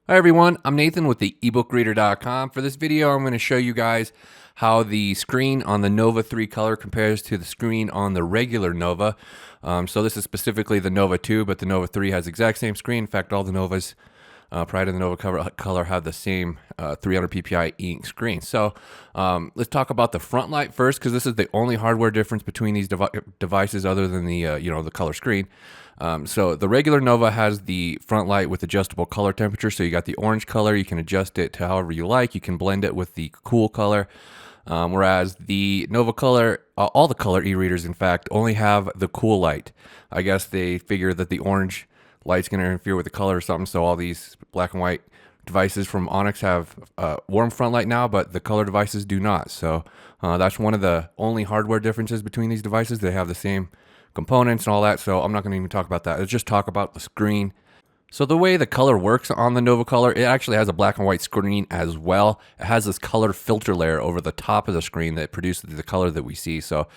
Hi everyone, I'm Nathan with the ebookreader.com. For this video, I'm going to show you guys how the screen on the Nova 3 color compares to the screen on the regular Nova. So this is specifically the Nova 2, but the Nova 3 has the exact same screen. In fact, all the Novas prior to the Nova color have the same 300 ppi e-ink screen. So let's talk about the front light first, because this is the only hardware difference between these devices other than the the color screen. So the regular Nova has the front light with adjustable color temperature. So you got the orange color, you can adjust it to however you like. You can blend it with the cool color. Whereas the Nova color, all the color e-readers, in fact, only have the cool light. I guess they figure that the orange light's going to interfere with the color or something. So all these black and white devices from Onyx have warm front light now, but the color devices do not. So that's one of the only hardware differences between these devices. They have the same components and all that, so I'm not going to even talk about that. Let's just talk about the screen. So the way the color works on the Nova color, it actually has a black and white screen as well. It has this color filter layer over the top of the screen that produces the color that we see. So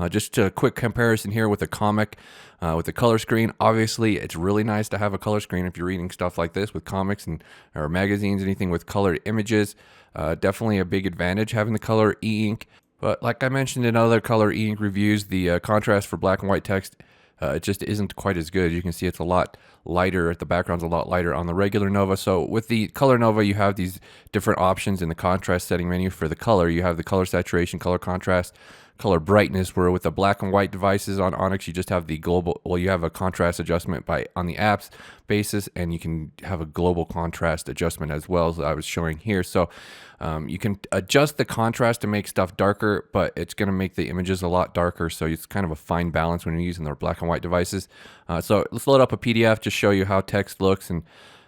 just a quick comparison here with the comic, with the color screen. Obviously, it's really nice to have a color screen if you're reading stuff like this with comics or magazines, anything with colored images. Definitely a big advantage having the color e-ink. But like I mentioned in other color e-ink reviews, the contrast for black and white text it just isn't quite as good. You can see it's a lot lighter. The background's a lot lighter on the regular Nova. So with the color Nova, you have these different options in the contrast setting menu for the color. You have the color saturation, color contrast, color brightness, where with the black and white devices on Onyx, you just have the global, well, you have a contrast adjustment on the apps basis, and you can have a global contrast adjustment as well, as I was showing here. So you can adjust the contrast to make stuff darker, but it's going to make the images a lot darker. So it's kind of a fine balance when you're using their black and white devices. So let's load up a PDF, just show you how text looks, and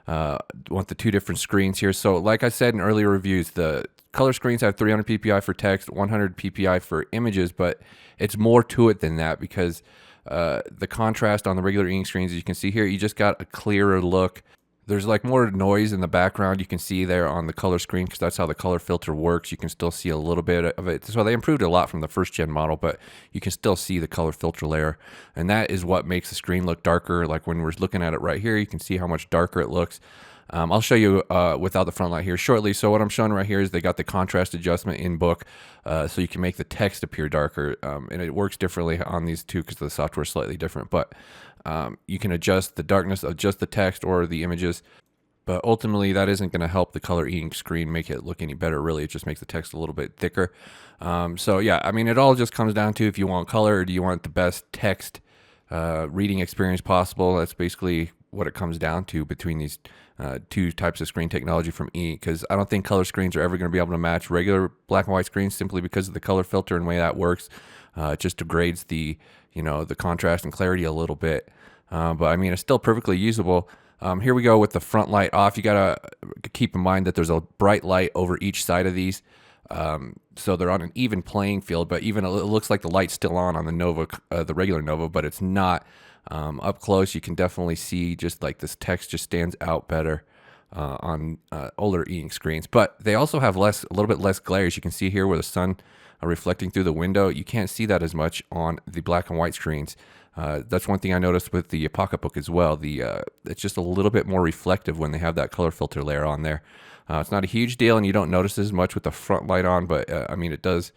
want the two different screens here. So like I said in earlier reviews, the color screens have 300 ppi for text, 100 ppi for images, but it's more to it than that, because the contrast on the regular ink screens, as you can see here, you just got a clearer look. There's like more noise in the background you can see there on the color screen, because that's how the color filter works. You can still see a little bit of it. So they improved a lot from the first gen model, but you can still see the color filter layer. And that is what makes the screen look darker. Like when we're looking at it right here, you can see how much darker it looks. I'll show you without the front light here shortly. So what I'm showing right here is they got the contrast adjustment in book, so you can make the text appear darker. And it works differently on these two because the software is slightly different. But you can adjust the darkness of just the text or the images. But ultimately, that isn't going to help the color e-ink screen make it look any better, really. It just makes the text a little bit thicker. So yeah, I mean, it all just comes down to if you want color or do you want the best text reading experience possible. That's basically what it comes down to between these two types of screen technology from e-ink, because I don't think color screens are ever going to be able to match regular black and white screens, simply because of the color filter and the way that works. It just degrades the the contrast and clarity a little bit, but I mean, it's still perfectly usable. Here we go with the front light off. You gotta keep in mind that there's a bright light over each side of these, so they're on an even playing field. But even it looks like the light's still on the Nova, the regular Nova, but it's not. Up close, you can definitely see just like this text just stands out better on older e-ink screens. But they also have a little bit less glare, as you can see here, where the sun reflecting through the window. You can't see that as much on the black and white screens. That's one thing I noticed with the pocketbook as well. It's just a little bit more reflective when they have that color filter layer on there. It's not a huge deal, and you don't notice as much with the front light on, but I mean, it does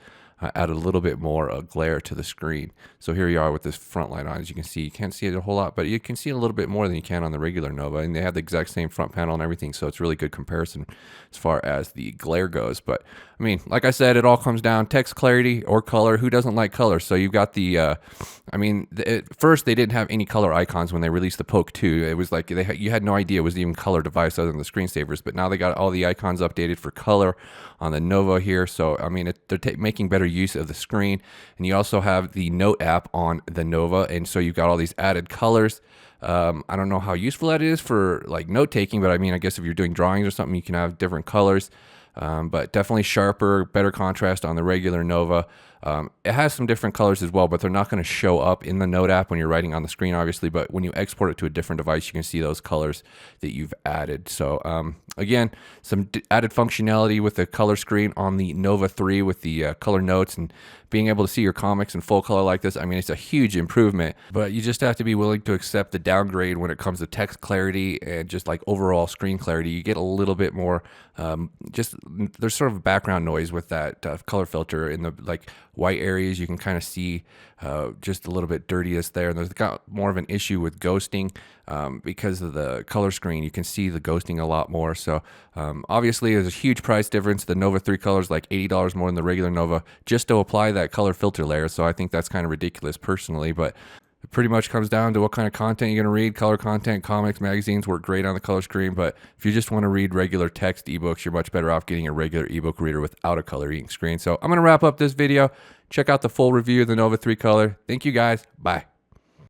add a little bit more glare to the screen. So here you are with this front light on. As you can see, you can't see it a whole lot, but you can see it a little bit more than you can on the regular Nova, and they have the exact same front panel and everything, so it's really good comparison as far as the glare goes. But I mean, like I said, it all comes down text clarity or color. Who doesn't like color? So you've got the first they didn't have any color icons when they released the Poke 2. It was like you had no idea it was even color device other than the screensavers, but now they got all the icons updated for color on the Nova here. So I mean, they're making better use of the screen. And you also have the Note app on the Nova, and so you've got all these added colors. I don't know how useful that is for like note taking, but I mean, I guess if you're doing drawings or something, you can have different colors. But definitely sharper, better contrast on the regular Nova. It has some different colors as well, but they're not going to show up in the Note app when you're writing on the screen, obviously. But when you export it to a different device, you can see those colors that you've added. So again, some added functionality with the color screen on the Nova 3 with the color notes and being able to see your comics in full color like this. I mean, it's a huge improvement, but you just have to be willing to accept the downgrade when it comes to text clarity and just like overall screen clarity. You get a little bit more, there's sort of background noise with that color filter in the like white areas. You can kind of see just a little bit dirtiness there. And there's got more of an issue with ghosting because of the color screen. You can see the ghosting a lot more. So obviously there's a huge price difference. The Nova 3 color is like $80 more than the regular Nova just to apply that color filter layer. So I think that's kind of ridiculous personally, but it pretty much comes down to what kind of content you're going to read. Color content, comics, magazines work great on the color screen, but if you just want to read regular text ebooks, you're much better off getting a regular ebook reader without a color ink screen. So I'm going to wrap up this video. Check out the full review of the Nova 3 color. Thank you guys. Bye.